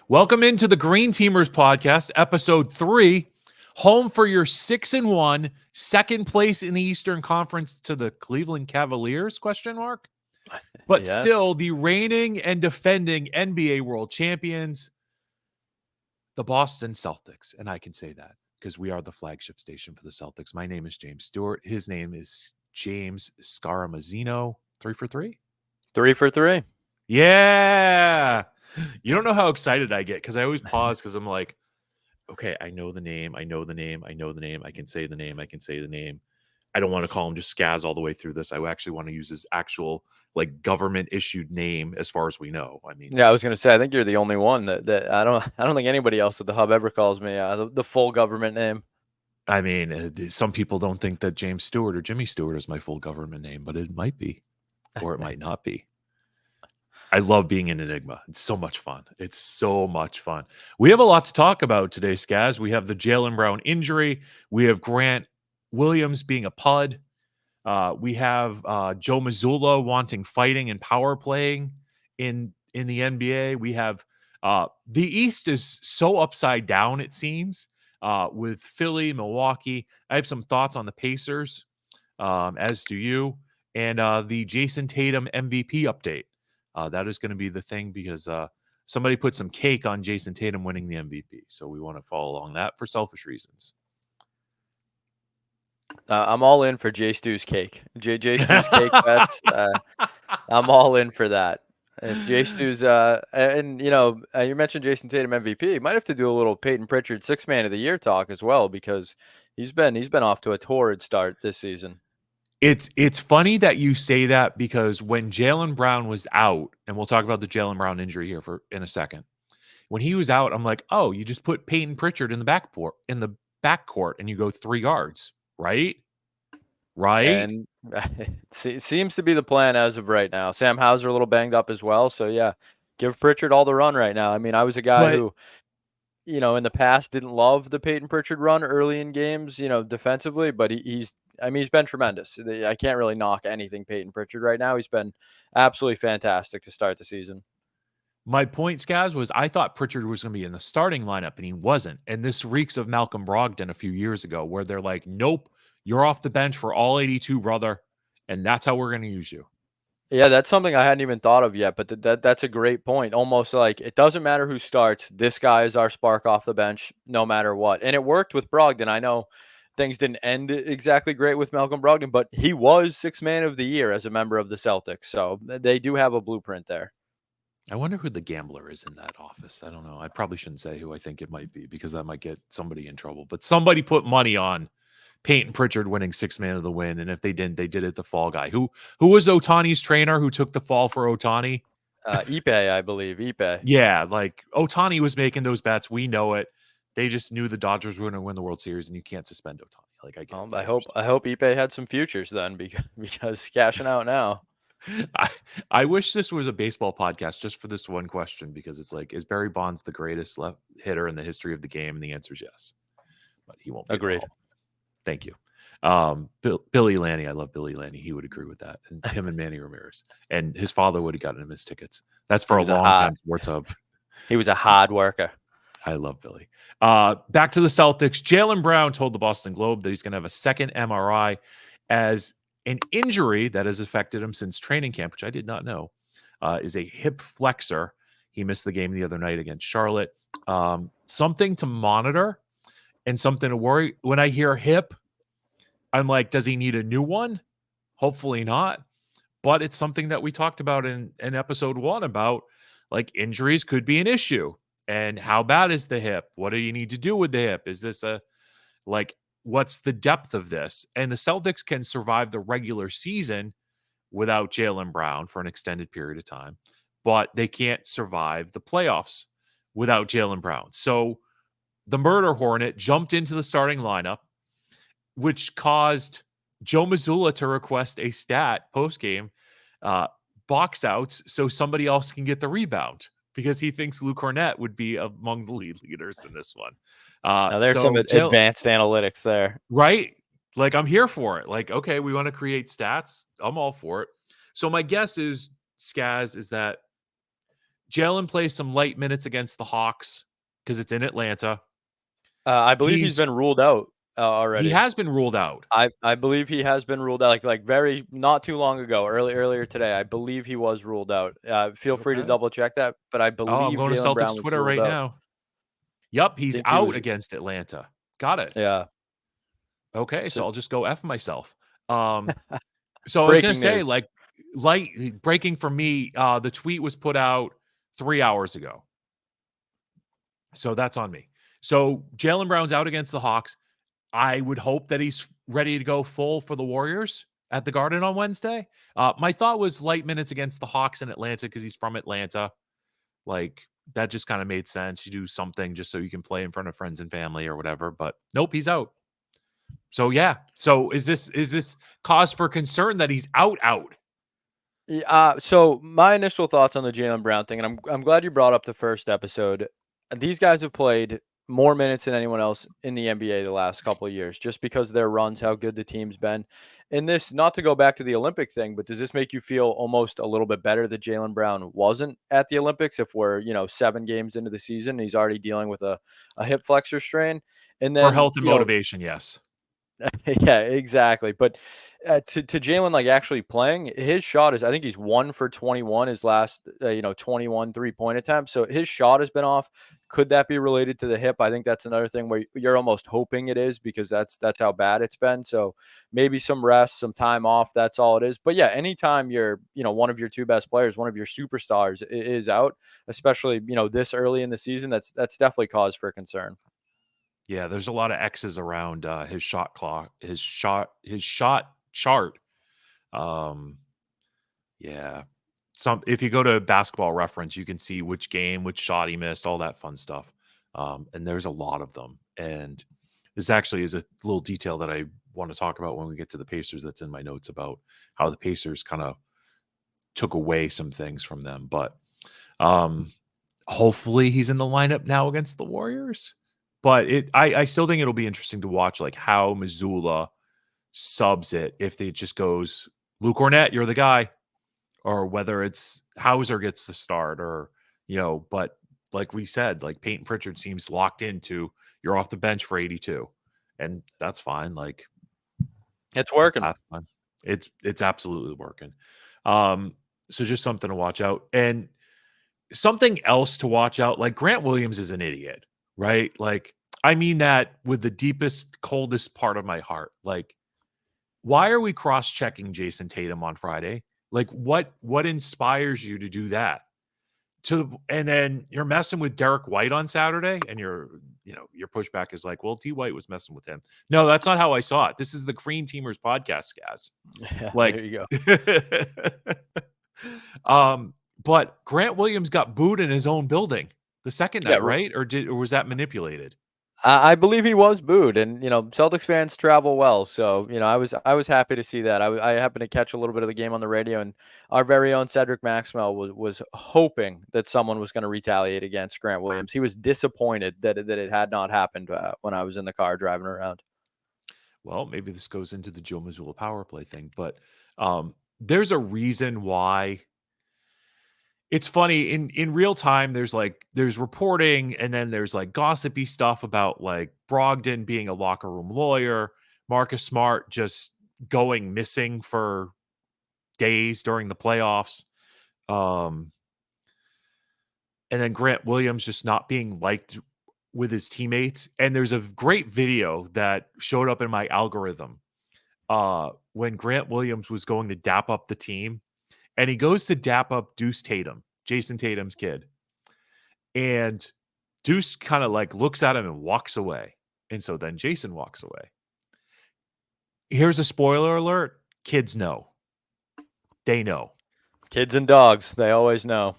Welcome into the Green Teamers podcast, episode 3. Home for your 6-1, second place in the Eastern Conference to the Cleveland Cavaliers, ? But Yes. still the reigning and defending NBA world champions, the Boston Celtics. And I can say that because we are the flagship station for the Celtics. My name is James Stewart. His name is James Scaramozzino. 3 for 3? 3 for 3. Yeah. You don't know how excited I get because I always pause because I'm like, okay, I know the name. I can say the name. I don't want to call him just Scaz all the way through this. I actually want to use his actual like government issued name as far as we know. I mean, Yeah, I was gonna say I think you're the only one that I don't think anybody else at the hub ever calls me the full government name. Some people don't think that James Stewart or Jimmy Stewart is my full government name, but it might be, or it might not be. I love being an enigma. It's so much fun. We have a lot to talk about today, Scaz. We have the Jaylen Brown injury. We have Grant Williams being a PUD. We have Joe Mazzulla wanting fighting and power playing in the NBA. We have the East is so upside down, it seems, with Philly, Milwaukee. I have some thoughts on the Pacers, as do you, and the Jason Tatum MVP update. That is going to be the thing because somebody put some cake on Jason Tatum winning the MVP. So we want to follow along that for selfish reasons. I'm all in for Jay Stew's cake. Jay Stew's cake bets. I'm all in for that. If Jay Stew's and you mentioned Jason Tatum MVP, might have to do a little Peyton Pritchard 6th Man of the Year talk as well because he's been off to a torrid start this season. It's funny that you say that because when Jaylen Brown was out, and we'll talk about the Jaylen Brown injury here in a second. When he was out, I'm like, oh, you just put Peyton Pritchard in the backcourt and you go 3 guards, right? And it seems to be the plan as of right now. Sam Hauser a little banged up as well, so yeah, give Pritchard all the run right now. I mean, I was a guy who, in the past didn't love the Peyton Pritchard run early in games, defensively, but he's been tremendous. I can't really knock anything Peyton Pritchard right now. He's been absolutely fantastic to start the season. My point, Scaz, was I thought Pritchard was going to be in the starting lineup, and he wasn't. And this reeks of Malcolm Brogdon a few years ago, where they're like, nope, you're off the bench for all 82, brother, and that's how we're going to use you. Yeah, that's something I hadn't even thought of yet, but that's a great point. Almost like it doesn't matter who starts. This guy is our spark off the bench no matter what. And it worked with Brogdon. I know things didn't end exactly great with Malcolm Brogdon, but he was 6th Man of the Year as a member of the Celtics. So they do have a blueprint there. I wonder who the gambler is in that office. I don't know. I probably shouldn't say who I think it might be because that might get somebody in trouble. But somebody put money on Peyton Pritchard winning 6th Man of the win. And if they didn't, they did it the fall guy. Who was Ohtani's trainer who took the fall for Ohtani? Ipe, I believe. Ipe. Yeah, like Ohtani was making those bets. We know it. They just knew the Dodgers were going to win the World Series, and you can't suspend Ohtani. Like I hope Ipe had some futures then because cashing out now. I wish this was a baseball podcast just for this one question because it's like, is Barry Bonds the greatest left hitter in the history of the game? And the answer is yes, but he won't. Agreed. Thank you. Billy Lanny. I love Billy Lanny. He would agree with that. And him and Manny Ramirez and his father would have gotten him his tickets. That's for a long time. Sports Hub. He was a hard worker. I love Billy. Back to the Celtics. Jaylen Brown told the Boston Globe that he's going to have a second MRI as an injury that has affected him since training camp, which I did not know, is a hip flexor. He missed the game the other night against Charlotte. Something to monitor and something to worry. When I hear hip, I'm like, does he need a new one? Hopefully not. But it's something that we talked about in episode 1 about like injuries could be an issue. And how bad is the hip? What do you need to do with the hip? Is this what's the depth of this? And the Celtics can survive the regular season without Jaylen Brown for an extended period of time, but they can't survive the playoffs without Jaylen Brown. So the Murder Hornet jumped into the starting lineup, which caused Joe Mazzulla to request a stat post-game box outs so somebody else can get the rebound because he thinks Luke Cornett would be among the lead leaders in this one. Now there's some advanced analytics there. Right? Like, I'm here for it. Like, okay, we want to create stats. I'm all for it. So my guess is, Scaz, is that Jaylen plays some light minutes against the Hawks because it's in Atlanta. I believe he's been ruled out He already. has been ruled out. I believe he has been ruled out, like very not too long ago, earlier today. I believe he was ruled out. Feel free to Okay. double check that, but I Oh, I'm believe going to Jaylen Celtics Brown was Twitter ruled right out. now. Yep, he's Seems he out was. against Atlanta. Got it. Yeah. Okay, so So I'll just go F myself. So I was gonna breaking say, news. like, light breaking for me, the tweet was put out 3 hours ago. So that's on me. So Jaylen Brown's out against the Hawks. I would hope that he's ready to go full for the Warriors at the Garden on Wednesday. My thought was light minutes against the Hawks in Atlanta because he's from Atlanta. Like, that just kind of made sense. You do something just so you can play in front of friends and family or whatever. But nope, he's out. So yeah. So is this cause for concern that he's out? So my initial thoughts on the Jaylen Brown thing, and I'm glad you brought up the first episode. These guys have played more minutes than anyone else in the NBA the last couple of years, just because of their runs, how good the team's been. And this, not to go back to the Olympic thing, but does this make you feel almost a little bit better that Jaylen Brown wasn't at the Olympics? If we're 7 games into the season, and he's already dealing with a hip flexor strain, and For then health and motivation, yes. Yeah, exactly. But to Jalen, like actually playing, his shot is, I think he's 1 for 21 his last 21 3-point attempts. So his shot has been off. Could that be related to the hip? I think that's another thing where you're almost hoping it is, because that's how bad it's been. So maybe some rest, some time off. That's all it is. But yeah, anytime you're one of your two best players, one of your superstars is out, especially this early in the season, that's definitely cause for concern. Yeah, there's a lot of X's around his shot clock, his shot chart. Um, yeah. If you go to Basketball Reference, you can see which game, which shot he missed, all that fun stuff. And there's a lot of them. And this actually is a little detail that I want to talk about when we get to the Pacers that's in my notes about how the Pacers kind of took away some things from them. But um hopefully he's in the lineup now against the Warriors. But I still think it'll be interesting to watch like how Missoula subs it if it just goes Luke Cornett, you're the guy, or whether it's Hauser gets the start, or but like we said, like Peyton Pritchard seems locked into you're off the bench for 82, and that's fine. Like It's working. that's fine. It's absolutely working. Um, so just something to watch out, and something else to watch out. Like Grant Williams is an idiot, right? Like I mean that with the deepest, coldest part of my heart. Like, why are we cross-checking Jason Tatum on Friday? Like, what inspires you to do that? And then you're messing with Derek White on Saturday, and your pushback is like, well, T White was messing with him. No, that's not how I saw it. This is the Green Teamers podcast, guys. Yeah, there Like, you go. but Grant Williams got booed in his own building the second Yeah, night, right? Or was that manipulated? I believe he was booed, and Celtics fans travel well, so I was happy to see that. I happened to catch a little bit of the game on the radio, and our very own Cedric Maxwell was hoping that someone was going to retaliate against Grant Williams. He was disappointed that it had not happened when I was in the car driving around. Well, maybe this goes into the Joe Mazzulla power play thing, but there's a reason why. It's funny in real time. There's reporting, and then there's like gossipy stuff about like Brogdon being a locker room lawyer, Marcus Smart just going missing for days during the playoffs, um, and then Grant Williams just not being liked with his teammates. And there's a great video that showed up in my algorithm when Grant Williams was going to dap up the team, and he goes to dap up Deuce Tatum, Jason Tatum's kid. And Deuce kind of like looks at him and walks away. And so then Jason walks away. Here's a spoiler alert. Kids know. They know. Kids and dogs, they always know.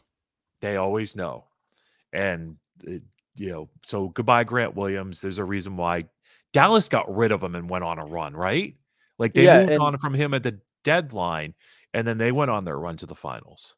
They always know. And, so goodbye, Grant Williams. There's a reason why Dallas got rid of him and went on a run, right? Like they Yeah, moved and on from him at the deadline, and then they went on their run to the finals.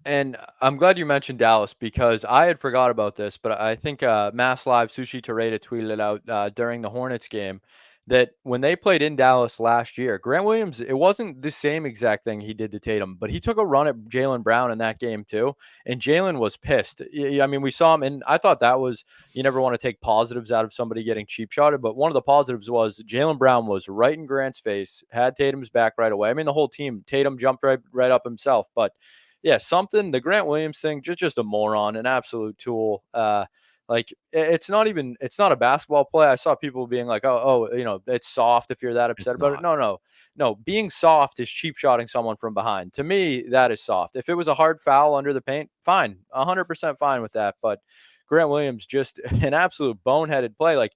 And I'm glad you mentioned Dallas, because I had forgot about this, but I think Mass Live Sushi Toreda tweeted it out during the Hornets game. that when they played in Dallas last year, Grant Williams, it wasn't the same exact thing he did to Tatum, but he took a run at Jaylen Brown in that game too. And Jaylen was pissed. I mean, we saw him, and I thought that was, you never want to take positives out of somebody getting cheap shotted, but one of the positives was Jaylen Brown was right in Grant's face, had Tatum's back right away. I mean, the whole team, Tatum jumped right up himself, but yeah, something, the Grant Williams thing, just a moron, an absolute tool. Like it's not a basketball play. I saw people being like, oh, it's soft if you're that upset It's about it. not. No. Being soft is cheap shotting someone from behind. To me, that is soft. If it was a hard foul under the paint, fine, 100% fine with that. But Grant Williams, just an absolute boneheaded play. Like,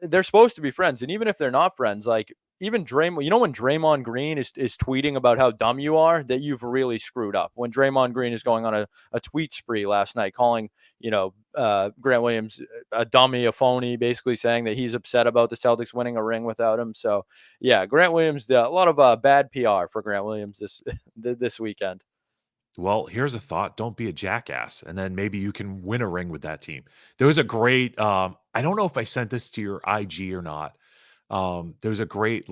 they're supposed to be friends, and even if they're not friends, like even Draymond, when Draymond Green is tweeting about how dumb you are, that you've really screwed up. When Draymond Green is going on a tweet spree last night, calling Grant Williams a dummy, a phony, basically saying that he's upset about the Celtics winning a ring without him. So yeah, Grant Williams, a lot of bad PR for Grant Williams this weekend. Well, here's a thought. Don't be a jackass. And then maybe you can win a ring with that team. There was a great, I don't know if I sent this to your IG or not. There was a great,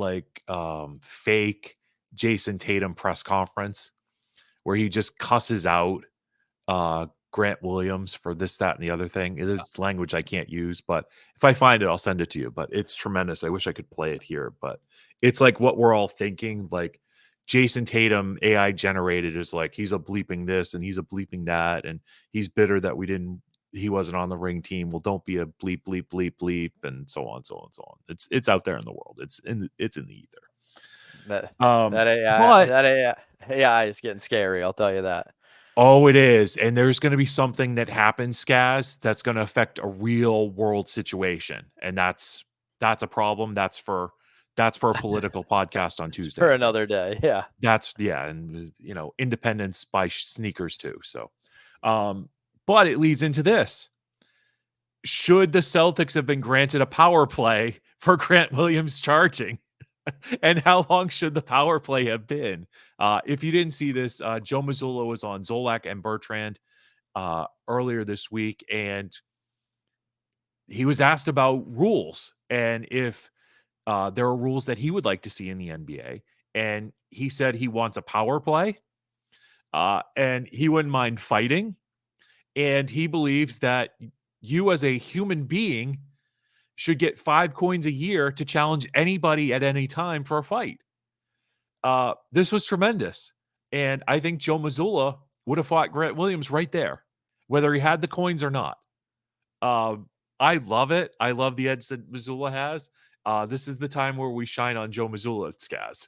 fake Jason Tatum press conference where he just cusses out Grant Williams for this, that, and the other thing. It is language I can't use, but if I find it, I'll send it to you. But it's tremendous. I wish I could play it here, but it's like what we're all thinking. Like Jason Tatum, AI generated, is like he's a bleeping this and he's a bleeping that, and he's bitter that he wasn't on the ring team. Well, don't be a bleep, bleep, bleep, bleep, and so on, so on, so on. It's out there in the world. It's in the ether. That Um, that AI but that AI is getting scary. I'll tell you that. Oh, it is. And there's going to be something that happens, Skaz, that's going to affect a real world situation. And that's a problem. That's for a political podcast on Tuesday, For I think. another day. Yeah. That's yeah, and independence by sneakers too. So but it leads into this. Should the Celtics have been granted a power play for Grant Williams charging? And how long should the power play have been? If you didn't see this, Joe Mazzulla was on Zolak and Bertrand earlier this week, and he was asked about rules and if there are rules that he would like to see in the NBA. And he said he wants a power play, and he wouldn't mind fighting. And he believes that you, as a human being, should get 5 coins a year to challenge anybody at any time for a fight. This was tremendous. And I think Joe Mazzulla would have fought Grant Williams right there, whether he had the coins or not. I love it. I love the edge that Mazzulla has. This is the time where we shine on Joe Mazzulla, Skaz.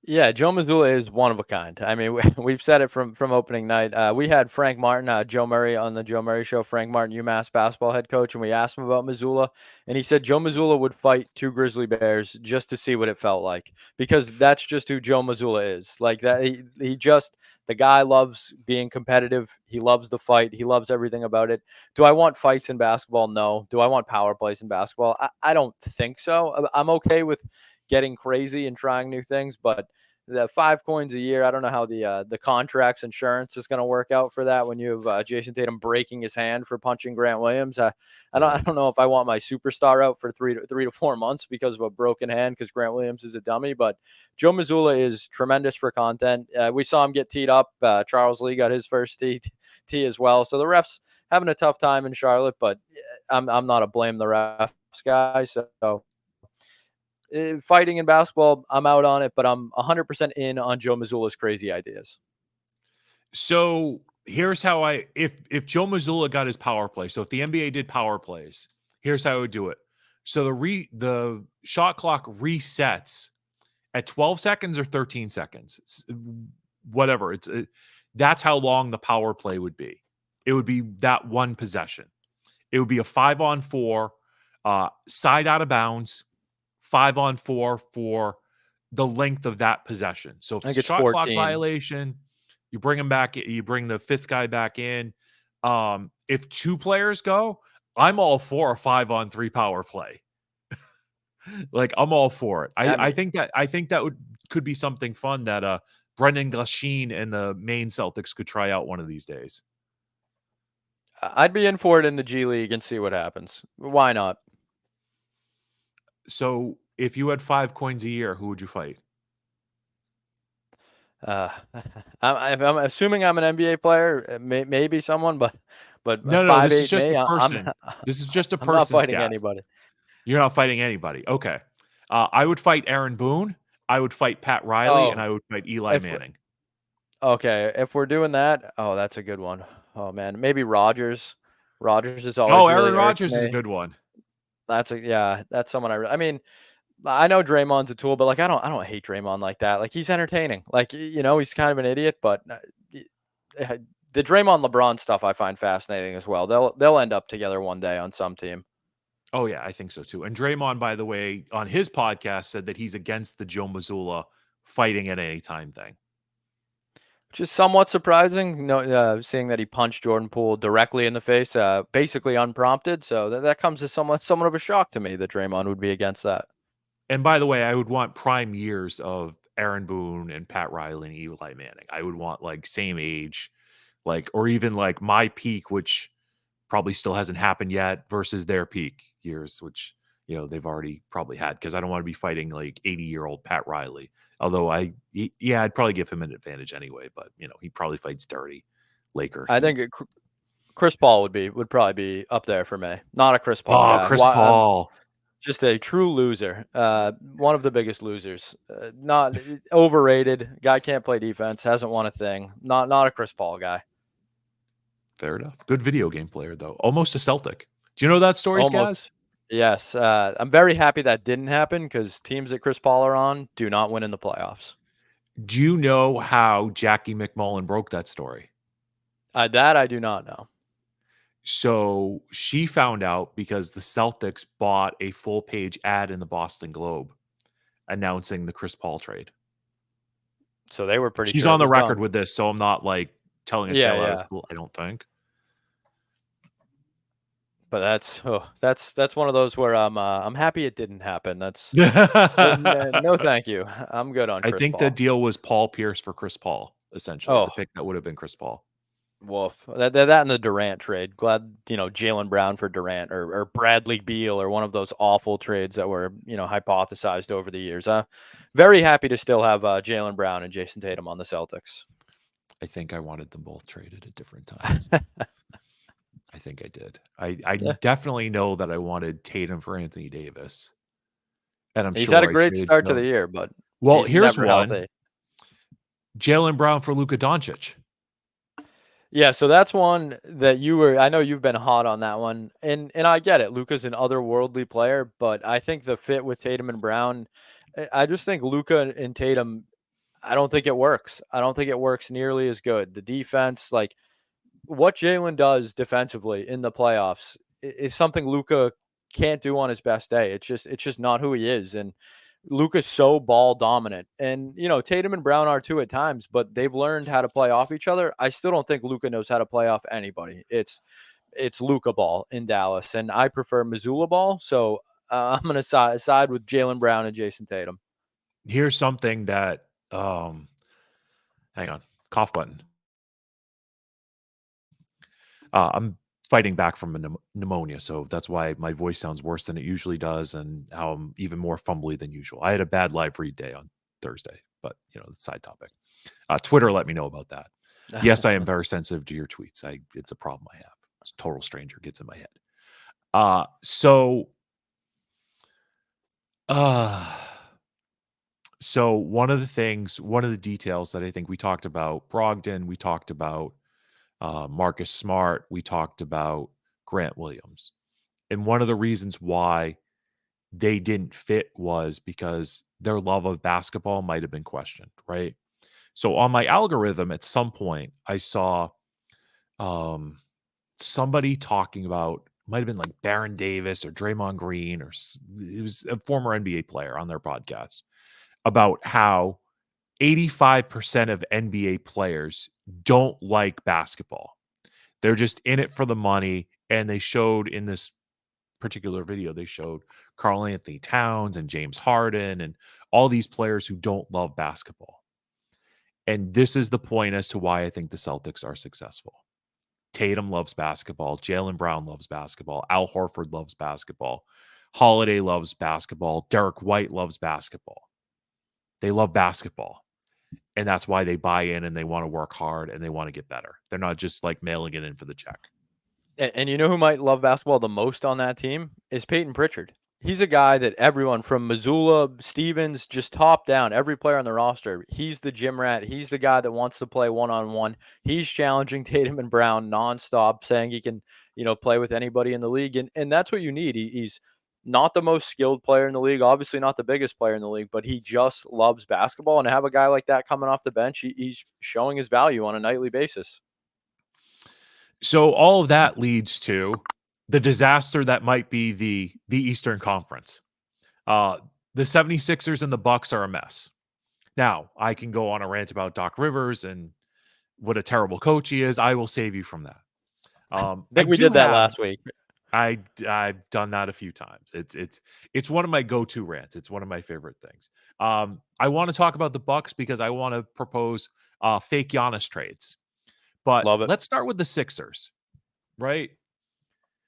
Yeah, Joe Mazzulla is one of a kind. I mean, we've said it from opening night. We had Frank Martin, Joe Murray on the Joe Murray Show. Frank Martin, UMass basketball head coach, and we asked him about Mazzulla, and he said Joe Mazzulla would fight 2 grizzly bears just to see what it felt like, because that's just who Joe Mazzulla is. Like that, he just, the guy loves being competitive. He loves the fight. He loves everything about it. Do I want fights in basketball? No. Do I want power plays in basketball? I don't think so. I'm okay with getting crazy and trying new things, but the 5 coins a year, I don't know how the contract's insurance is going to work out for that when you have Jason Tatum breaking his hand for punching Grant Williams. I don't know if I want my superstar out for 3 to 4 months because of a broken hand because Grant Williams is a dummy. But Joe Mazzulla is tremendous for content. We saw him get teed up. Charles Lee got his first tee as well. So the refs having a tough time in Charlotte, but I'm not a blame the refs guy. So fighting in basketball, I'm out on it, but I'm 100% in on Joe Mazzulla's crazy ideas. So here's how if Joe Mazzulla got his power play, so if the NBA did power plays, here's how I would do it. So the shot clock resets at 12 seconds or 13 seconds. It's whatever. That's how long the power play would be. It would be that one possession. It would be a 5-on-4, side out of bounds, 5-on-4 for the length of that possession. So if I think it's it's shot 14. clock violation, you bring him back. You bring the 5th guy back in. If 2 players go, I'm all for a 5-on-3 power play. Like I'm all for it. I think that could be something fun that Brendan Glasheen and the Maine Celtics could try out one of these days. I'd be in for it in the G League and see what happens. Why not? So if you had 5 coins a year, who would you fight? Uh, I'm assuming I'm an NBA player, maybe someone, but No, this is 5'8" just a me, person. This is just a I'm not person fighting stat. anybody. You're not fighting anybody. Okay. I would fight Aaron Boone. I would fight Pat Riley, and Oh, I would fight Eli if Manning. okay, if we're doing that, oh, that's a good one. Oh man, maybe Rogers. Rogers has Oh, always really Aaron irked Rodgers is a me. good one. That's someone I mean, I know Draymond's a tool, but like I don't hate Draymond like that. Like he's entertaining. Like he's kind of an idiot, but the Draymond LeBron stuff I find fascinating as well. They'll end up together one day on some team. Oh, yeah, I think so too. And Draymond, by the way, on his podcast said that he's against the Joe Mazzulla fighting at any time thing. Which is somewhat surprising, seeing that he punched Jordan Poole directly in the face, basically unprompted. So that comes as somewhat of a shock to me that Draymond would be against that. And by the way, I would want prime years of Aaron Boone and Pat Riley and Eli Manning. I would want like same age, like, or even like my peak, which probably still hasn't happened yet, versus their peak years, which they've already probably had. Because I don't want to be fighting like 80-year-old Pat Riley. Although I'd probably give him an advantage anyway. But he probably fights dirty Laker. I think Chris Paul would probably be up there for me. Not a Chris Paul Oh, guy. Chris Paul. Just a true loser. One of the biggest losers. Not overrated. Guy can't play defense. Hasn't won a thing. Not a Chris Paul guy. Fair enough. Good video game player though. Almost a Celtic. Do you know that story, Skaz? Almost. Yes. I'm very happy that didn't happen because teams that Chris Paul are on do not win in the playoffs. Do you know how Jackie McMullen broke that story? That I do not know. So she found out because the Celtics bought a full page ad in the Boston Globe announcing the Chris Paul trade. So they were pretty She's sure on it the was record done. with this, so I'm not like telling a tale out of school, I don't think. But that's one of those where I'm happy it didn't happen. That's no thank you. I'm good on I Chris think the Paul. deal was Paul Pierce for Chris Paul, essentially. The Oh, pick that would have been Chris Paul. woof. That and the Durant trade. Glad Jaylen Brown for Durant or Bradley Beal or one of those awful trades that were hypothesized over the years. Very happy to still have Jaylen Brown and Jason Tatum on the Celtics. I think I wanted them both traded at different times. I think I did. I definitely know that I wanted Tatum for Anthony Davis. And He's had a great start to the year, but here's never one. healthy. Jaylen Brown for Luka Doncic. Yeah, so that's one that I know you've been hot on that one. And I get it. Luka's an otherworldly player, but I think the fit with Tatum and Brown, I just think Luka and Tatum, I don't think it works. I don't think it works nearly as good. The defense, like what Jaylen does defensively in the playoffs is something Luka can't do on his best day. It's just not who he is. And Luka's so ball dominant. And Tatum and Brown are too at times, but they've learned how to play off each other. I still don't think Luka knows how to play off anybody. It's Luka ball in Dallas, and I prefer Missoula ball. So I'm gonna side with Jaylen Brown and Jason Tatum. Here's something that hang on, cough button. I'm fighting back from pneumonia, so that's why my voice sounds worse than it usually does, and how I'm even more fumbly than usual. I had a bad live read day on Thursday, but that's a side topic. Twitter let me know about that. Yes, I am very sensitive to your tweets. It's a problem I have. A total stranger gets in my head. So one of the details that I think we talked about Brogdon, we talked about Marcus Smart, we talked about Grant Williams. And one of the reasons why they didn't fit was because their love of basketball might have been questioned, right? So on my algorithm, at some point, I saw somebody talking about, might have been like Baron Davis or Draymond Green, or it was a former NBA player on their podcast, about how 85% of NBA players don't like basketball. They're just in it for the money. And they showed in this particular video, they showed Karl Anthony Towns and James Harden and all these players who don't love basketball. And this is the point as to why I think the Celtics are successful. Tatum loves basketball. Jaylen Brown loves basketball. Al Horford loves basketball. Holiday loves basketball. Derek White loves basketball. They love basketball. And that's why they buy in and they want to work hard and they want to get better. They're not just like mailing it in for the check. And you know who might love basketball the most on that team is Peyton Pritchard. He's a guy that everyone from Missoula, Stevens, just top down, every player on the roster, he's the gym rat. He's the guy that wants to play one-on-one. He's challenging Tatum and Brown nonstop, saying he can, play with anybody in the league. And that's what you need. He's not the most skilled player in the league, obviously not the biggest player in the league, but he just loves basketball. And to have a guy like that coming off the bench, he's showing his value on a nightly basis. So all of that leads to the disaster that might be the Eastern Conference. The 76ers and the Bucks are a mess. Now, I can go on a rant about Doc Rivers and what a terrible coach he is. I will save you from that. I think we did that last week. I've done that a few times. It's one of my go-to rants. It's one of my favorite things. I want to talk about the Bucks because I want to propose fake Giannis trades. But let's start with the Sixers, right?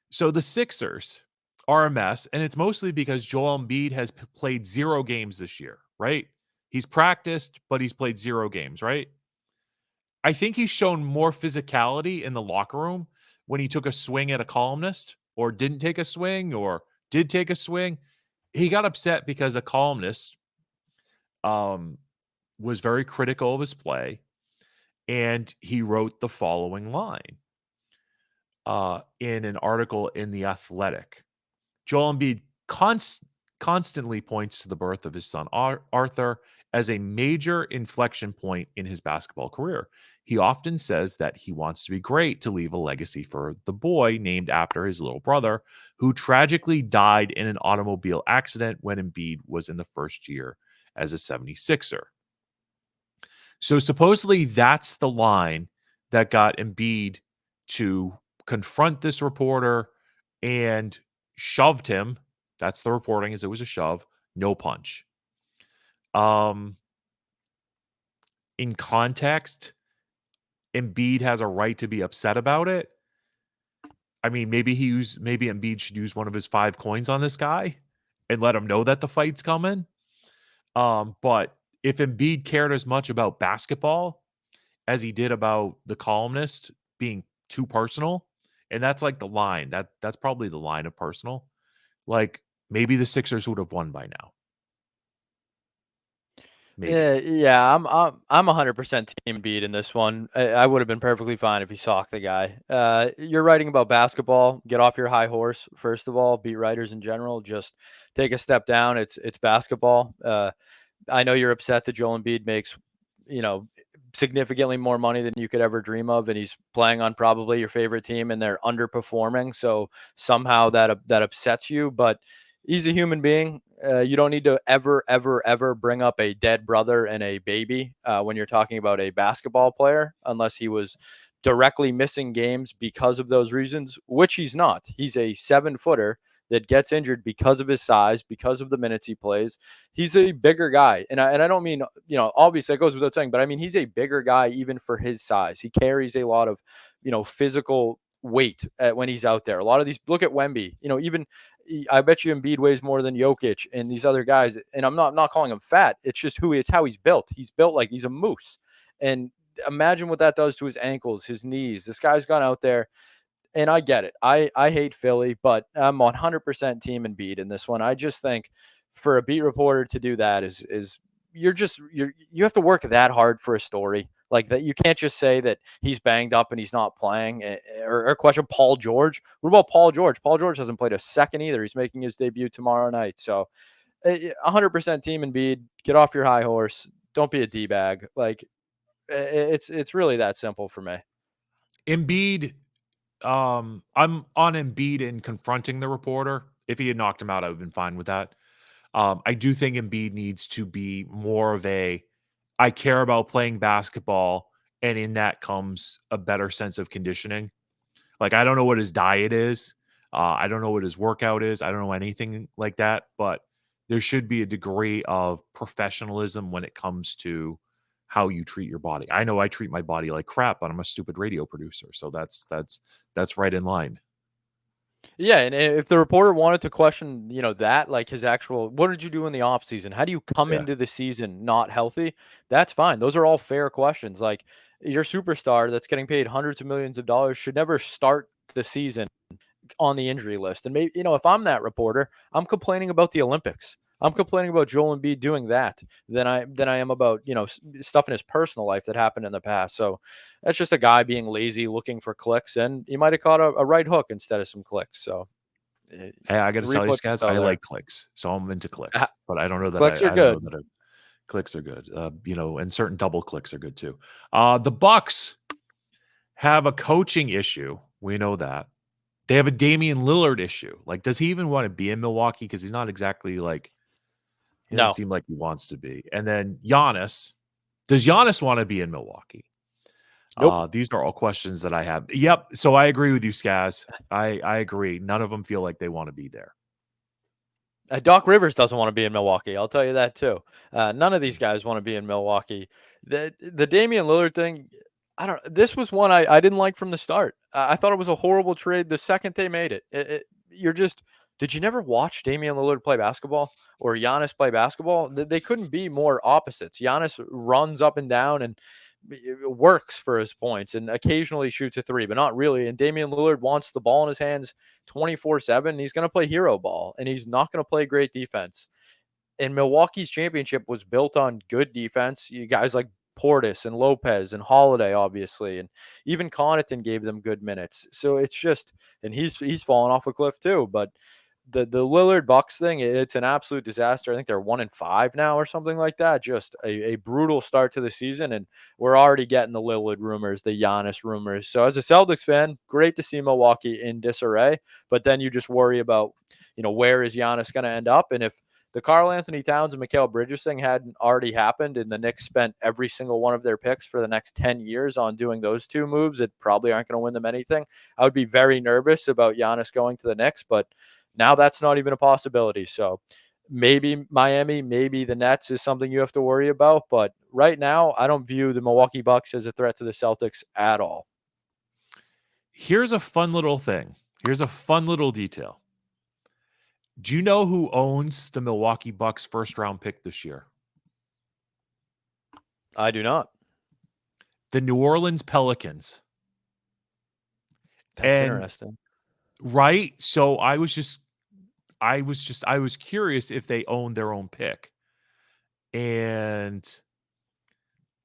So the Sixers are a mess, and it's mostly because Joel Embiid has played 0 games this year, right? He's practiced, but he's played 0 games, right? I think he's shown more physicality in the locker room when he took a swing at a columnist or didn't take a swing or did take a swing. He got upset because a columnist was very critical of his play, and he wrote the following line in an article in The Athletic. Joel Embiid constantly points to the birth of his son Arthur as a major inflection point in his basketball career. He often says that he wants to be great to leave a legacy for the boy named after his little brother, who tragically died in an automobile accident when Embiid was in the first year as a 76er. So supposedly that's the line that got Embiid to confront this reporter and shoved him. That's the reporting, as it was a shove, no punch. In context, Embiid has a right to be upset about it. I mean, maybe Embiid should use one of his 5 coins on this guy and let him know that the fight's coming. But if Embiid cared as much about basketball as he did about the columnist being too personal, and that's like the line. That's probably the line of personal. Like, maybe the Sixers would have won by now. Maybe. Yeah, I'm 100% team Embiid in this one. I would have been perfectly fine if he socked the guy. You're writing about basketball. Get off your high horse. First of all, beat writers in general, just take a step down. It's basketball. I know you're upset that Joel Embiid makes, significantly more money than you could ever dream of, and he's playing on probably your favorite team, and they're underperforming. So somehow that upsets you, but he's a human being. You don't need to ever bring up a dead brother and a baby when you're talking about a basketball player, unless he was directly missing games because of those reasons, which he's not. He's a 7-footer that gets injured because of his size, because of the minutes he plays. He's a bigger guy. And I don't mean, obviously it goes without saying, but I mean, he's a bigger guy even for his size. He carries a lot of, physical weight when he's out there. A lot of these, look at Wemby, even I bet you Embiid weighs more than Jokic and these other guys. And I'm not calling him fat. It's just it's how he's built. He's built like he's a moose. And imagine what that does to his ankles, his knees. This guy's gone out there. And I get it. I hate Philly, but I'm 100% team Embiid in this one. I just think for a beat reporter to do that is you have to work that hard for a story like that. You can't just say that he's banged up and he's not playing or question Paul George. What about Paul George? Paul George hasn't played a second either. He's making his debut tomorrow night. So 100% team Embiid. Get off your high horse. Don't be a D-bag. Like it's really that simple for me. Embiid, I'm on Embiid in confronting the reporter. If he had knocked him out, I would have been fine with that. I do think Embiid needs to be more of I care about playing basketball, and in that comes a better sense of conditioning. Like, I don't know what his diet is. I don't know what his workout is. I don't know anything like that, but there should be a degree of professionalism when it comes to how you treat your body. I know I treat my body like crap, but I'm a stupid radio producer. So that's right in line. Yeah, and if the reporter wanted to question, that, like his actual, what did you do in the off season? How do you come Yeah. into the season not healthy? That's fine. Those are all fair questions. Like your superstar that's getting paid hundreds of millions of dollars should never start the season on the injury list. And maybe, if I'm that reporter, I'm complaining about the Olympics. I'm complaining about Joel Embiid doing that than I am about, stuff in his personal life that happened in the past. So that's just a guy being lazy, looking for clicks, and he might have caught a right hook instead of some clicks. So Hey, I got to tell reap you, what you guys, sow I there. like clicks, so I'm into Ah, clicks. But I don't know that clicks are I don't know good. that clicks are good. And certain double clicks are good too. The Bucks have a coaching issue. We know that. They have a Damian Lillard issue. Like, does he even want to be in Milwaukee? Because he's not exactly like he doesn't No, seem like he wants to be. And then Giannis, does Giannis want to be in Milwaukee? nope. These are all questions that I have. Yep. So I agree with you, Skaz. I agree. None of them feel like they want to be there. Doc Rivers doesn't want to be in Milwaukee. I'll tell you that too. None of these Mm. guys want to be in Milwaukee. The Damian Lillard thing, I don't. This was one I didn't like from the start. I thought it was a horrible trade the second they made it. You're just. Did you never watch Damian Lillard play basketball or Giannis play basketball? They couldn't be more opposites. Giannis runs up and down and works for his points and occasionally shoots a three, but not really. And Damian Lillard wants the ball in his hands 24/7. He's going to play hero ball and he's not going to play great defense. And Milwaukee's championship was built on good defense. You guys like Portis and Lopez and Holiday, obviously, and even Connaughton gave them good minutes. So it's just, and he's fallen off a cliff too. But the Lillard Bucks thing, it's an absolute disaster. I think they're 1-5 now or something like that. Just a brutal start to the season, and we're already getting the Lillard rumors, the Giannis rumors. So as a Celtics fan, great to see Milwaukee in disarray, but then you just worry about, where is Giannis going to end up, and if the Karl Anthony Towns and Mikal Bridges thing hadn't already happened, and the Knicks spent every single one of their picks for the next 10 years on doing those two moves that probably aren't going to win them anything, I would be very nervous about Giannis going to the Knicks, but now that's not even a possibility. So maybe Miami, maybe the Nets is something you have to worry about. But right now, I don't view the Milwaukee Bucks as a threat to the Celtics at all. Here's a fun little thing. Here's a fun little detail. Do you know who owns the Milwaukee Bucks first round pick this year? I do not. The New Orleans Pelicans. That's And interesting. right, so I was curious if they owned their own pick. And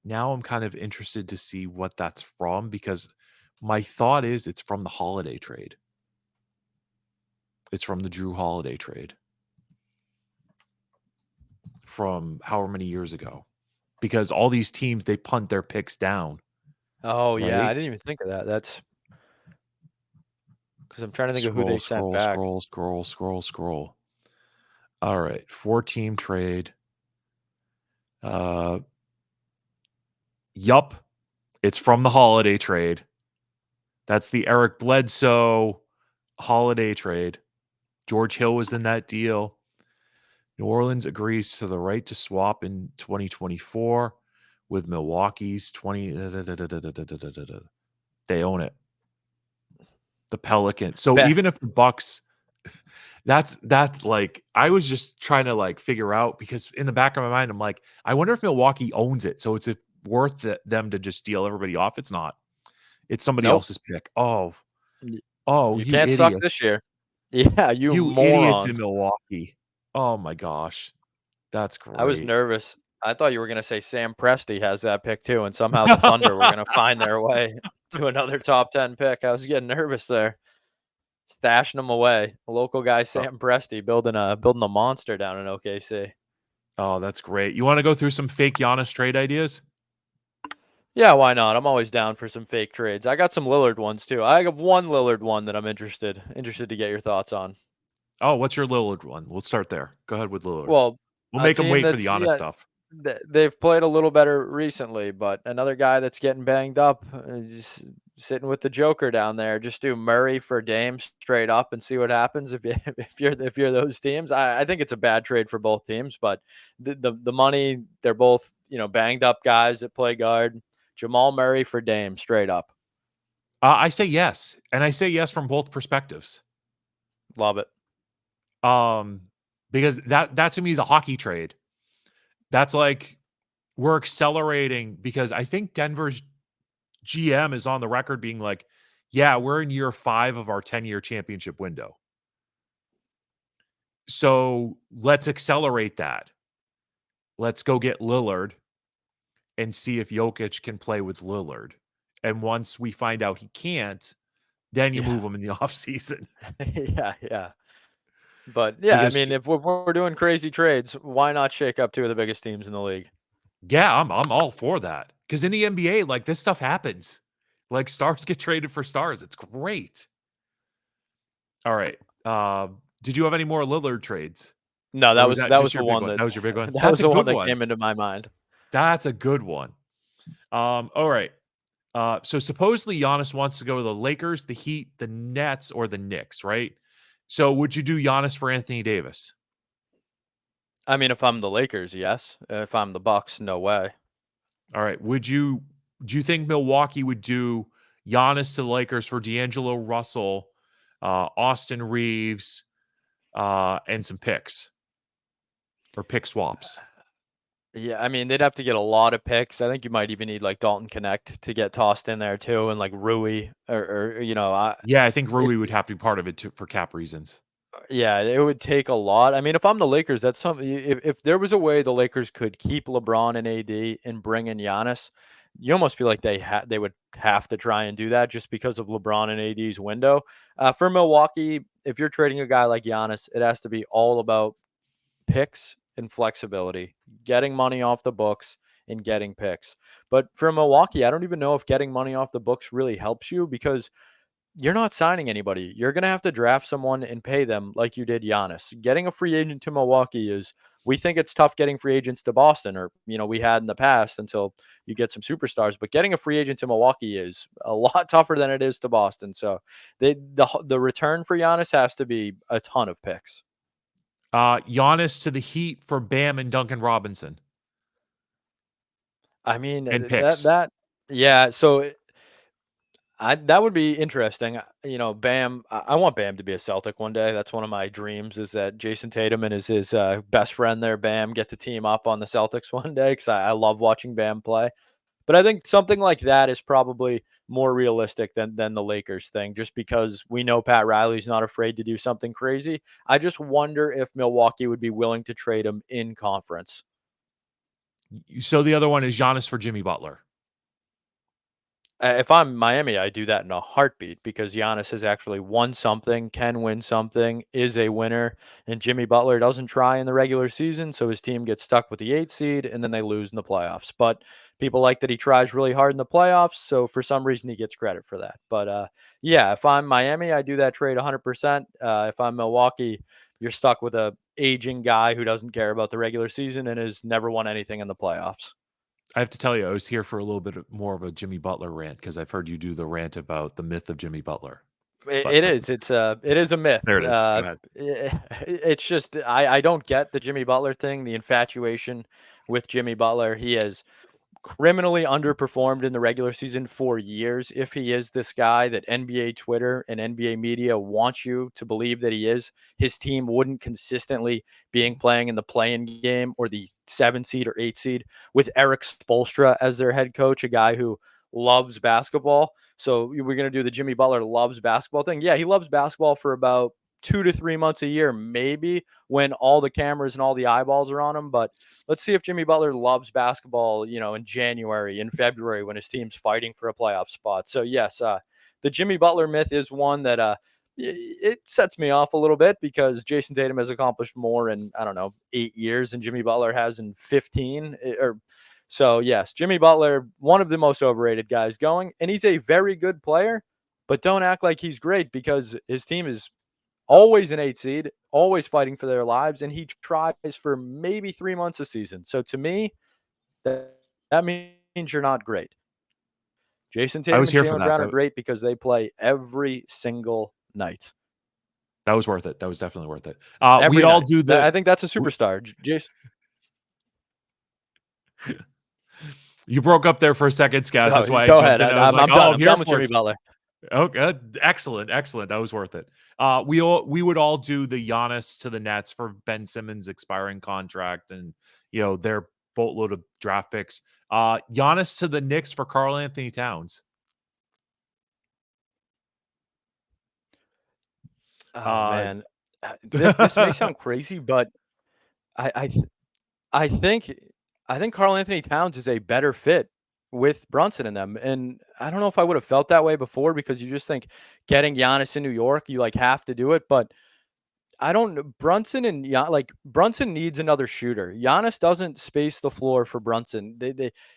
now I'm kind of interested to see what that's from because my thought is it's from the Holiday trade. It's from the Drew Holiday trade from however many years ago. Because all these teams they punt their picks down, Oh, yeah. I right? didn't even think of that. That's because I'm trying to think of who Scroll, they sent scroll, back. scroll, scroll, scroll, scroll. All right, 4-team trade. Yup. It's from the Holiday trade. That's the Eric Bledsoe Holiday trade. George Hill was in that deal. New Orleans agrees to the right to swap in 2024 with Milwaukee's 20. They own it. The Pelicans. So Bet. even if the Bucks, that's like I was just trying to like figure out because in the back of my mind, I'm like, I wonder if Milwaukee owns it. So it's worth them to just deal everybody off. It's not. It's somebody Nope. else's pick. Y- Oh, You you can't suck idiots. this year. Yeah, you You idiots in morons. Milwaukee. Oh my gosh. That's I was great. nervous. I thought you were going to say Sam Presti has that pick too, and somehow the Thunder were going to find their way to another top 10 pick. I was getting nervous there. Stashing them away. Local guy Oh, Sam Presti building a monster down in OKC. oh, that's great. You want to go through some fake Giannis trade ideas? Yeah, why not? I'm always down for some fake trades. I got some Lillard ones too. I have one Lillard one that I'm interested to get your thoughts on. Oh, what's your Lillard one? We'll start there. Go ahead with Lillard. Well, We'll a make them team wait for the that's Giannis yeah, stuff. they've played a little better recently, but another guy that's getting banged up, just sitting with the Joker down there. Just do Murray for Dame straight up and see what happens if you if you're those teams. I think it's a bad trade for both teams, but the money, they're both banged up guys that play guard. Jamal Murray for Dame straight up. I say yes, and I say yes from both perspectives. Love it. Because that to me is a hockey trade. That's like we're accelerating because I think Denver's GM is on the record being like, yeah, we're in year 5 of our 10-year championship window. So let's accelerate that. Let's go get Lillard and see if Jokic can play with Lillard. And once we find out he can't, then you move him in the offseason. Yeah. But yeah, Because, I mean, if we're doing crazy trades, why not shake up 2 of the biggest teams in the league? yeah, I'm all for that. Because in the NBA, like this stuff happens. Like stars get traded for stars. It's great. All right. Did you have any more Lillard trades? No, Or was that that just was your the big one one? that That was your big one? that That's was a the one good that one. came into my mind. That's a good one. All right. So supposedly Giannis wants to go to the Lakers, the Heat, the Nets, or the Knicks, right? So would you do Giannis for Anthony Davis? I mean, if I'm the Lakers, yes. If I'm the Bucks, no way. All right. Do you think Milwaukee would do Giannis to the Lakers for D'Angelo Russell, Austin Reeves, and some picks or pick swaps? Yeah, I mean, they'd have to get a lot of picks. I think you might even need like Dalton Connect to get tossed in there too, and like Rui or Yeah, I think it, Rui would have to be part of it too, for cap reasons. yeah, it would take a lot. I mean, if I'm the Lakers, that's something. If there was a way the Lakers could keep LeBron and AD and bring in Giannis, you almost feel like they would have to try and do that just because of LeBron and AD's window. For Milwaukee, if you're trading a guy like Giannis, it has to be all about picks and flexibility, getting money off the books and getting picks. But for Milwaukee, I don't even know if getting money off the books really helps you because you're not signing anybody. You're going to have to draft someone and pay them like you did Giannis. Getting a free agent to Milwaukee is, we think it's tough getting free agents to Boston, or, we had in the past until you get some superstars, but getting a free agent to Milwaukee is a lot tougher than it is to Boston. So the return for Giannis has to be a ton of picks. Giannis to the Heat for Bam and Duncan Robinson I mean, and picks. yeah. So that would be interesting. Bam. I want Bam to be a Celtic one day. That's one of my dreams. Is that Jason Tatum and his best friend there, Bam, get to team up on the Celtics one day because I love watching Bam play. But I think something like that is probably more realistic than the Lakers thing, just because we know Pat Riley's not afraid to do something crazy. I just wonder if Milwaukee would be willing to trade him in conference. So the other one is Giannis for Jimmy Butler. If I'm Miami, I do that in a heartbeat because Giannis has actually won something, can win something, is a winner, and Jimmy Butler doesn't try in the regular season, so his team gets stuck with the 8 seed and then they lose in the playoffs. But people like that he tries really hard in the playoffs, so for some reason he gets credit for that. But yeah, if I'm Miami, I do that trade 100%. If I'm Milwaukee, you're stuck with a aging guy who doesn't care about the regular season and has never won anything in the playoffs. I have to tell you, I was here for a little bit more of a Jimmy Butler rant because I've heard you do the rant about the myth of Jimmy Butler. But It is. It is a myth. there it is. Go ahead. It's just I don't get the Jimmy Butler thing, the infatuation with Jimmy Butler. He has criminally underperformed in the regular season for years. If he is this guy that NBA Twitter and NBA media wants you to believe that he is, his team wouldn't consistently being playing in the play-in game or the 7 seed or 8 seed with Eric Spoelstra as their head coach, a guy who loves basketball. So we're going to do the Jimmy Butler loves basketball thing. Yeah, he loves basketball for about 2 to 3 months a year, maybe when all the cameras and all the eyeballs are on him. But let's see if Jimmy Butler loves basketball, in January, in February, when his team's fighting for a playoff spot. So yes, the Jimmy Butler myth is one that it sets me off a little bit because Jason Tatum has accomplished more in, I don't know, 8 years than Jimmy Butler has in 15. So yes, Jimmy Butler, one of the most overrated guys going, and he's a very good player, but don't act like he's great because his team is always an 8 seed, always fighting for their lives, and he tries for maybe 3 months a season. So to me, that means you're not great. Jason I Tatum was and here for Jaylen that. Brown are great because they play every single night. That was worth it. That was definitely worth it. Every We'd night. all do I think that's a superstar. Jason. You broke up there for a second, Scaz. That's why I Go jumped ahead. in. I was like, I'm "Oh, done. I'm I'm here done with for Jimmy it." Butler. Okay, excellent, excellent. That was worth it. We would all do the Giannis to the Nets for Ben Simmons expiring contract, and their boatload of draft picks. Giannis to the Knicks for Karl Anthony Towns. Oh Uh, man, this may sound crazy, but I I th- I think I think Karl Anthony Towns is a better fit with Brunson in them, and I don't know if I would have felt that way before because you just think getting Giannis in New York, you like have to do it, but I don't know. Brunson needs another shooter. Giannis doesn't space the floor for Brunson.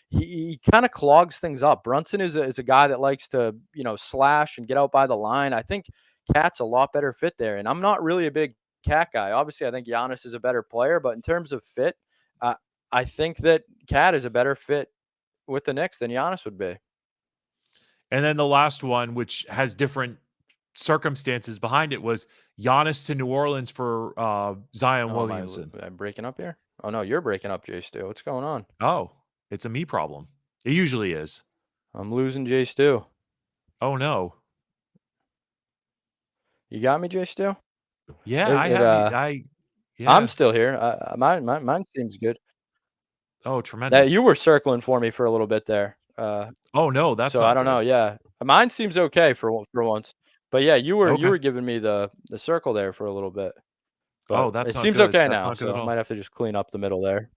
He kind of clogs things up. Brunson is a guy that likes to slash and get out by the line. I think Cat's a lot better fit there, and I'm not really a big Cat guy. Obviously, I think Giannis is a better player, but in terms of fit, uh, I think that Cat is a better fit with the Knicks than Giannis would be. and then the last one, which has different circumstances behind it, was Giannis to New Orleans for Zion Oh, Williamson. am I breaking up here? Oh no, you're breaking up, Jay Stu. What's going on? Oh, it's a me problem. It usually is. I'm losing Jay Stu. Oh no. You got me, Jay Stu? Yeah, It I it, have you. uh I'm Yeah. still here. Mine seems good. Oh, That you tremendous. were circling for me for a little bit there. Oh no, that's So I not don't know. good. Yeah, mine seems okay for once. But yeah, you Okay. were giving me the circle there for a little bit. Oh, But that's it not seems good. okay That's now. not good at So I all. might have to just clean up the middle there.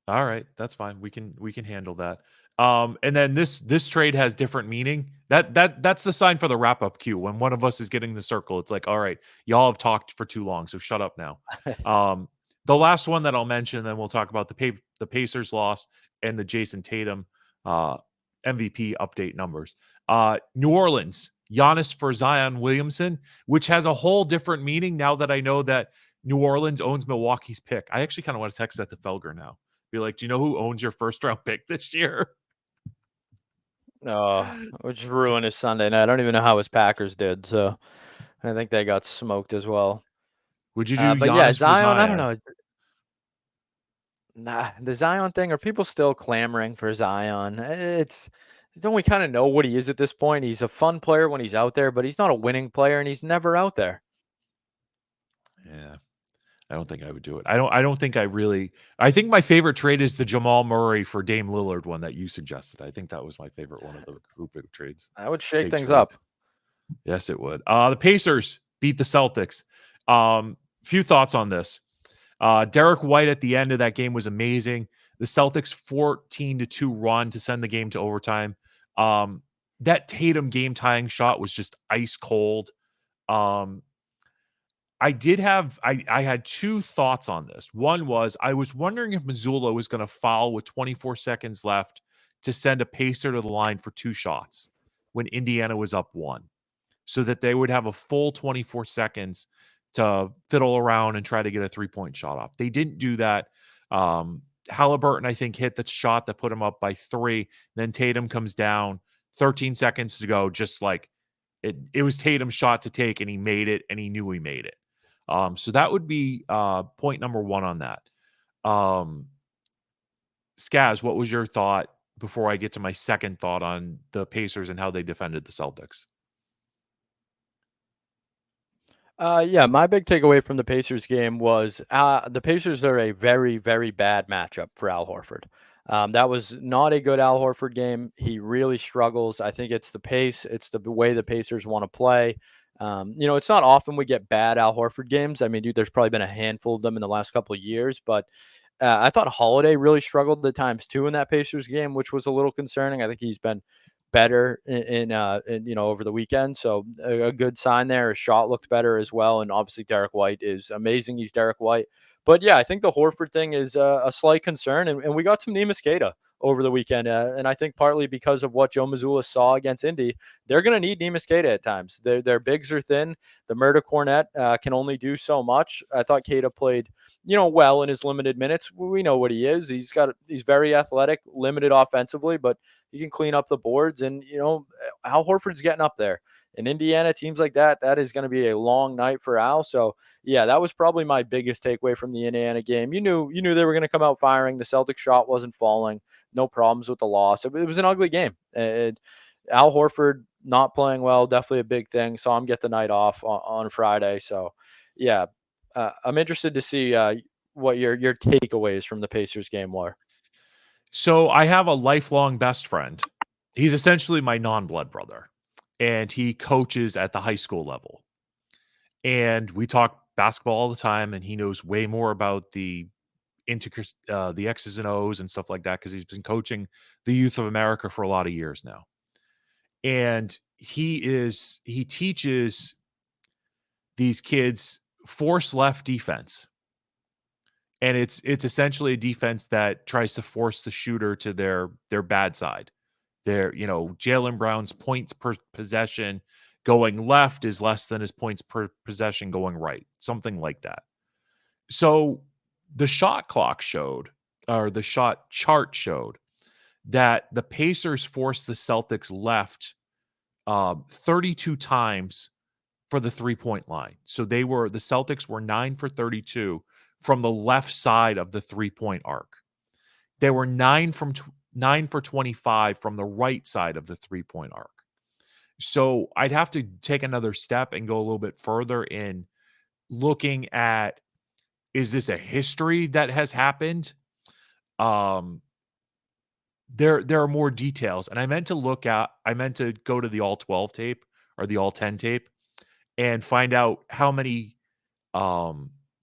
All right, that's fine. We can handle that. And then this trade has different meaning. That's the sign for the wrap up cue. When one of us is getting the circle, it's like, all right, y'all have talked for too long, so shut up now. Um, the last one that I'll mention, then we'll talk about the Pacers loss and the Jason Tatum uh, MVP update numbers. New Orleans, Giannis for Zion Williamson, which has a whole different meaning now that I know that New Orleans owns Milwaukee's pick. I actually kind of want to text that to Felger now. Be like, do you know who owns your first round pick this year? Oh, which ruined his Sunday night. I don't even know how his Packers did. So I think they got smoked as well. Would you do But yeah, Giannis for Zion. I don't Zion? know. Nah, the Zion thing, are people still clamoring for Zion? Don't we kind of know what he is at this point? He's a fun player when he's out there, but he's not a winning player and he's never out there. Yeah, I don't think I would do it. I don't think I really. I think my favorite trade is the Jamal Murray for Dame Lillard one that you suggested. I think that was my favorite one of the group of trades. I would shake Big things up. trades. Yes, it would. The Pacers beat the Celtics. Few thoughts on this. Derek White at the end of that game was amazing. The Celtics 14-2 run to send the game to overtime. That Tatum game tying shot was just ice cold. Um, I had two thoughts on this. One was I was wondering if Missoula was going to foul with 24 seconds left to send a pacer to the line for two shots when Indiana was up one, so that they would have a full 24 seconds to fiddle around and try to get a 3-point shot off. They didn't do that. Halliburton, I think, hit the shot that put him up by 3. Then Tatum comes down, 13 seconds to go, just like it was Tatum's shot to take, and he made it, and he knew he made it. So that would be point number 1 on that. Skaz, what was your thought before I get to my second thought on the Pacers and how they defended the Celtics? Yeah, my big takeaway from the Pacers game was the Pacers are a very, very bad matchup for Al Horford. That was not a good Al Horford game. He really struggles. I think it's the pace, it's the way the Pacers want to play. It's not often we get bad Al Horford games. I mean, dude, there's probably been a handful of them in the last couple of years, but I thought Holiday really struggled at times too in that Pacers game, which was a little concerning. I think he's been better in over the weekend, so a good sign there. His shot looked better as well, and obviously Derek White is amazing. He's Derek White, but yeah, I think the Horford thing is a slight concern, and we got some Neemias Queta over the weekend, and I think partly because of what Joe Mazzulla saw against Indy, they're going to need Neemias Queta at times. Their bigs are thin. The Murder Cornet can only do so much. I thought Queta played well in his limited minutes. We know what he is. He's very athletic, limited offensively, but he can clean up the boards. And Al Horford's getting up there. In Indiana, teams like that is going to be a long night for Al. So yeah, that was probably my biggest takeaway from the Indiana game. You knew they were going to come out firing. The Celtics shot wasn't falling. No problems with the loss. It was an ugly game. Al Horford not playing well, definitely a big thing. Saw him get the night off on Friday. So, yeah, I'm interested to see what your takeaways from the Pacers game were. So I have a lifelong best friend. He's essentially my non-blood brother, and he coaches at the high school level. And we talk basketball all the time, and he knows way more about the the X's and O's and stuff like that because he's been coaching the youth of America for a lot of years now. And he teaches these kids force left defense. And it's essentially a defense that tries to force the shooter to their bad side. Jaylen Brown's points per possession going left is less than his points per possession going right, something like that. So the shot clock showed, or the shot chart showed, that the Pacers forced the Celtics left 32 times for the 3-point line. So the Celtics were 9 for 32 from the left side of the 3-point arc. They were 9 for 25 from the right side of the 3-point arc. So I'd have to take another step and go a little bit further in looking at, is this a history that has happened? There are more details, and I meant to go to the all 12 tape or the all 10 tape and find out how many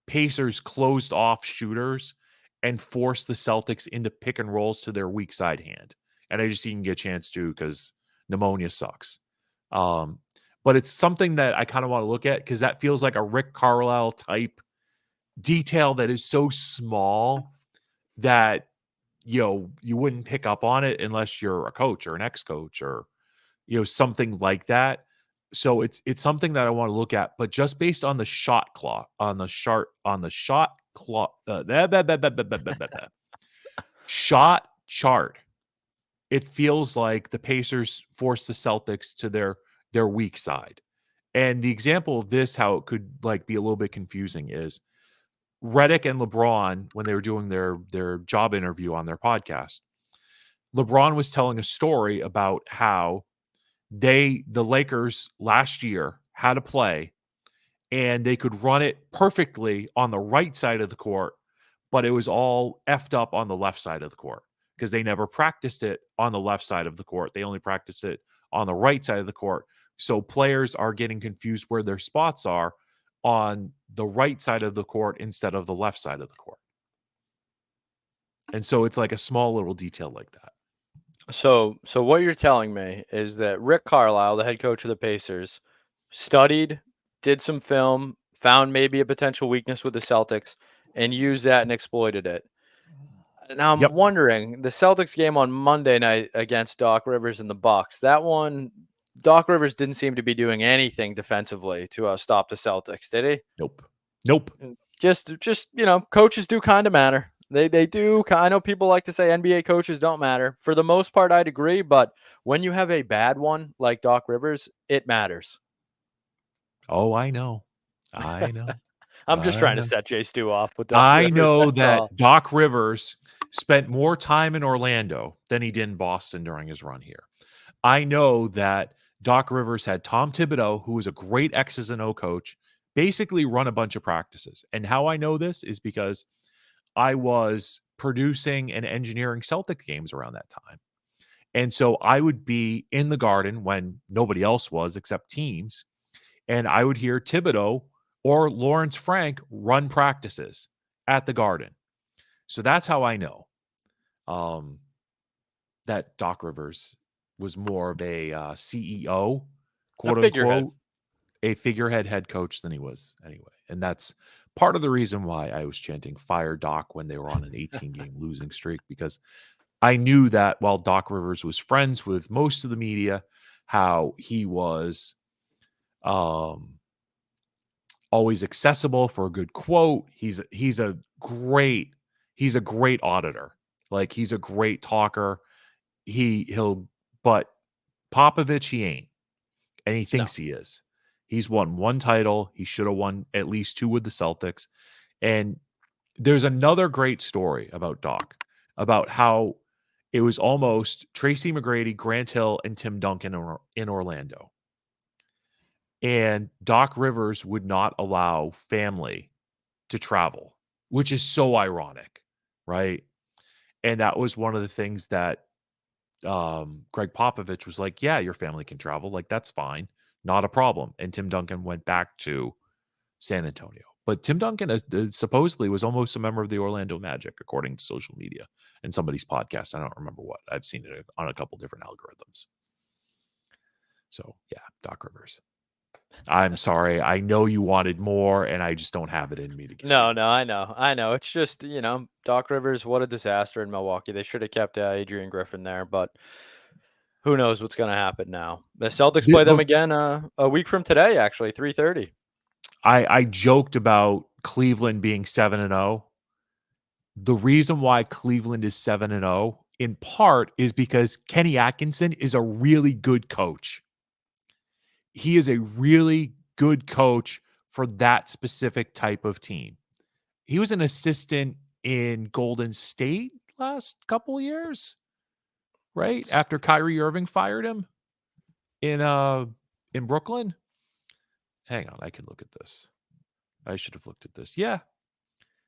Pacers closed off shooters and forced the Celtics into pick and rolls to their weak side hand. And I just didn't get a chance to because pneumonia sucks. But it's something that I kind of want to look at because that feels like a Rick Carlisle type detail that is so small that you wouldn't pick up on it unless you're a coach or an ex-coach or something like that. So it's something that I want to look at, but just based on the shot clock, shot chart, it feels like the Pacers forced the Celtics to their weak side. And the example of this, how it could be a little bit confusing, is Redick and LeBron, when they were doing their job interview on their podcast, LeBron was telling a story about how the Lakers last year had a play and they could run it perfectly on the right side of the court, but it was all effed up on the left side of the court because they never practiced it on the left side of the court. They only practiced it on the right side of the court. So players are getting confused where their spots are on the right side of the court instead of the left side of the court. And so it's like a small little detail like that. So what you're telling me is that Rick Carlisle, the head coach of the Pacers, studied, did some film, found maybe a potential weakness with the Celtics, and used that and exploited it. Now I'm wondering, the Celtics game on Monday night against Doc Rivers and the Bucks, that one, Doc Rivers didn't seem to be doing anything defensively to stop the Celtics, did he? Nope. Just coaches do kind of matter. They do. I know people like to say NBA coaches don't matter. For the most part, I'd agree. But when you have a bad one like Doc Rivers, it matters. Oh, I know. I'm just trying to set Jay Stu off with Doc I Rivers. know that Doc Rivers spent more time in Orlando than he did in Boston during his run here. I know that Doc Rivers had Tom Thibodeau, who was a great X's and O coach, basically run a bunch of practices. And how I know this is because I was producing and engineering Celtic games around that time. And so I would be in the Garden when nobody else was except teams. And I would hear Thibodeau or Lawrence Frank run practices at the Garden. So that's how I know that Doc Rivers was more of a CEO, quote unquote, a figurehead head coach than he was anyway. And that's part of the reason why I was chanting fire Doc when they were on an 18-game losing streak, because I knew that while Doc Rivers was friends with most of the media, how he was always accessible for a good quote. He's a great auditor. Like, he's a great talker. But Popovich, he ain't. And he thinks he is. He's won one title. He should have won at least 2 with the Celtics. And there's another great story about Doc, about how It was almost Tracy McGrady, Grant Hill, and Tim Duncan in Orlando. And Doc Rivers would not allow family to travel, which is so ironic, right? And that was one of the things that Greg Popovich was like, yeah, your family can travel. Like, that's fine. Not a problem. And Tim Duncan went back to San Antonio. But Tim Duncan supposedly was almost a member of the Orlando Magic, according to social media and somebody's podcast. I don't remember what. I've seen it on a couple different algorithms. So, yeah, Doc Rivers. I'm sorry. I know you wanted more, and I just don't have it in me to get No, I know. It's just, Doc Rivers, what a disaster in Milwaukee. They should have kept Adrian Griffin there, but who knows what's going to happen now. The Celtics play them again a week from today, actually, 3:30. I joked about Cleveland being 7-0. The reason why Cleveland is 7-0 in part is because Kenny Atkinson is a really good coach. He is a really good coach for that specific type of team. He was an assistant in Golden State last couple of years, right? After Kyrie Irving fired him in Brooklyn. Hang on, I can look at this. I should have looked at this. Yeah.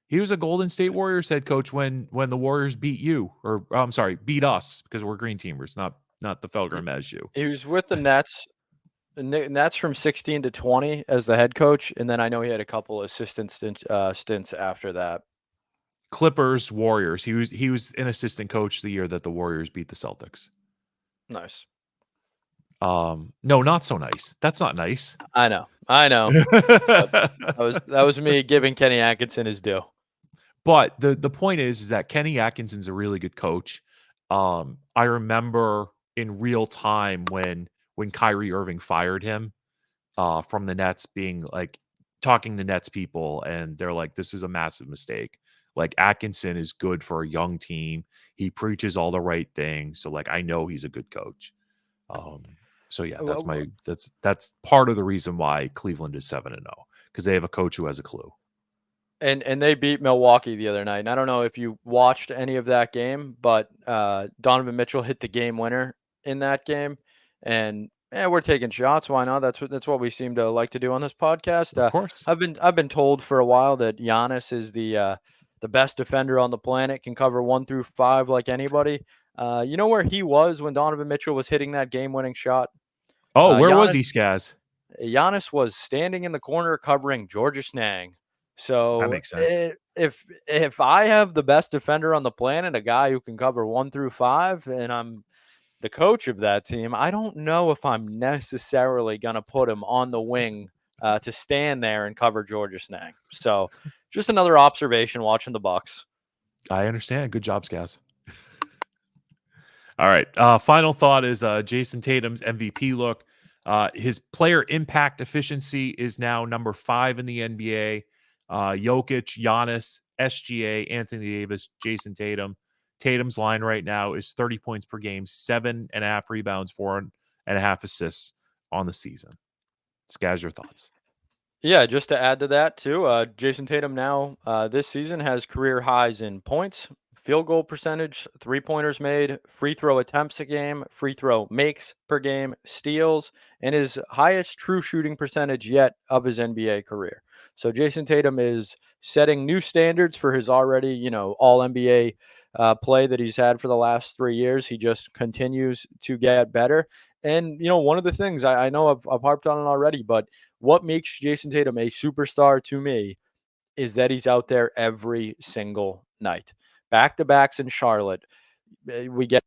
He was a Golden State Warriors head coach when the Warriors beat you, or I'm sorry, beat us, because we're green teamers, not the Felgram as you. He was with the Nets. The Nets from 16 to 20 as the head coach, and then I know he had a couple assistant stints after that. Clippers, Warriors. He was an assistant coach the year that the Warriors beat the Celtics. Nice. No, not so nice. That's not nice. I know. that was me giving Kenny Atkinson his due. But the point is that Kenny Atkinson's a really good coach. I remember in real time when Kyrie Irving fired him from the Nets, being like talking to Nets people, and they're like, this is a massive mistake. Like, Atkinson is good for a young team. He preaches all the right things. So, like, I know he's a good coach. So yeah, that's part of the reason why Cleveland is 7-0, because they have a coach who has a clue. And they beat Milwaukee the other night. And I don't know if you watched any of that game, but Donovan Mitchell hit the game winner in that game. And we're taking shots. Why not? That's what we seem to like to do on this podcast. Of course. I've been told for a while that Giannis is the best defender on the planet, can cover 1 through 5 like anybody. You know where he was when Donovan Mitchell was hitting that game-winning shot? Oh, where was he, Skaz? Giannis was standing in the corner covering Georges Niang. So that makes sense. If I have the best defender on the planet, a guy who can cover 1 through 5, and I'm the coach of that team, I don't know if I'm necessarily going to put him on the wing to stand there and cover Georges Niang. So just another observation watching the Bucks. I understand. Good job, Skaz. All right. Final thought is Jason Tatum's MVP look. His player impact efficiency is now number 5 in the NBA. Jokic, Giannis, SGA, Anthony Davis, Jason Tatum. Tatum's line right now is 30 points per game, 7.5 rebounds, 4.5 assists on the season. Skaz, your thoughts? Yeah, just to add to that too, Jason Tatum now this season has career highs in points, field goal percentage, 3-pointers made, free throw attempts a game, free throw makes per game, steals, and his highest true shooting percentage yet of his NBA career. So Jason Tatum is setting new standards for his already, all NBA play that he's had for the last 3 years. He just continues to get better. And, one of the things I know I've harped on it already, but what makes Jason Tatum a superstar to me is that he's out there every single night. Back-to-backs in Charlotte. We get,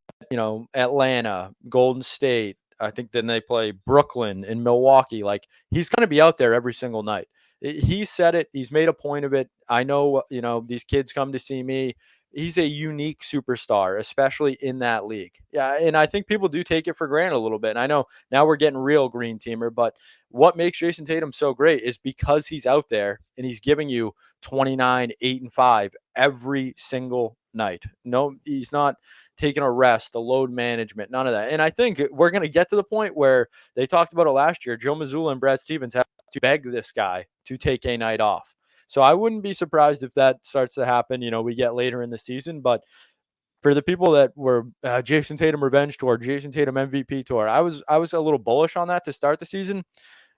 Atlanta, Golden State. I think then they play Brooklyn and Milwaukee. Like, he's going to be out there every single night. He said it. He's made a point of it. I know, these kids come to see me. He's a unique superstar, especially in that league. Yeah, and I think people do take it for granted a little bit. And I know now we're getting real green teamer, but what makes Jason Tatum so great is because he's out there and he's giving you 29, 8, and 5 every single night. No, he's not taking a rest, a load management, none of that. And I think we're going to get to the point where they talked about it last year. Joe Mazzulla and Brad Stevens have to beg this guy to take a night off. So I wouldn't be surprised if that starts to happen, we get later in the season. But for the people that were Jason Tatum revenge tour, Jason Tatum MVP tour, I was a little bullish on that to start the season.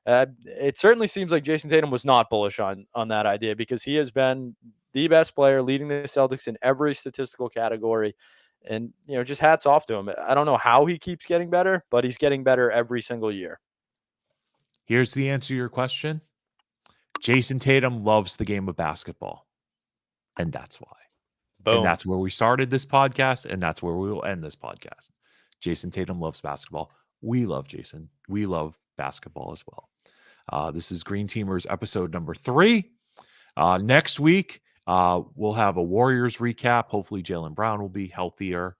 It certainly seems like Jason Tatum was not bullish on that idea, because he has been the best player, leading the Celtics in every statistical category. And, just hats off to him. I don't know how he keeps getting better, but he's getting better every single year. Here's the answer to your question. Jason Tatum loves the game of basketball. And that's why. Boom. And that's where we started this podcast, and that's where we will end this podcast. Jason Tatum loves basketball. We love Jason. We love basketball as well. This is Green Teamers episode number 3. Next week, we'll have a Warriors recap. Hopefully Jaylen Brown will be healthier.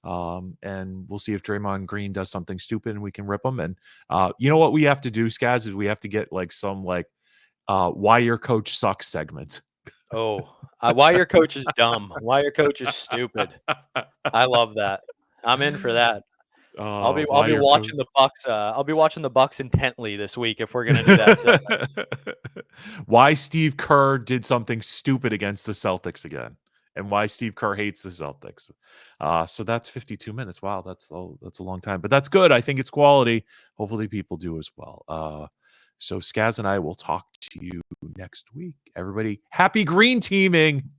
And we'll see if Draymond Green does something stupid and we can rip him. And you know what we have to do, Skaz, is we have to get some why your coach sucks segment. Oh, why your coach is dumb. Why your coach is stupid. I love that. I'm in for that. I'll be watching the Bucks. I'll be watching the Bucks intently this week if we're gonna do that segment. Why Steve Kerr did something stupid against the Celtics again, and why Steve Kerr hates the Celtics. So that's 52 minutes. Wow, that's a long time, but that's good. I think it's quality. Hopefully people do as well. So Skaz and I will talk to you next week. Everybody, happy green teaming.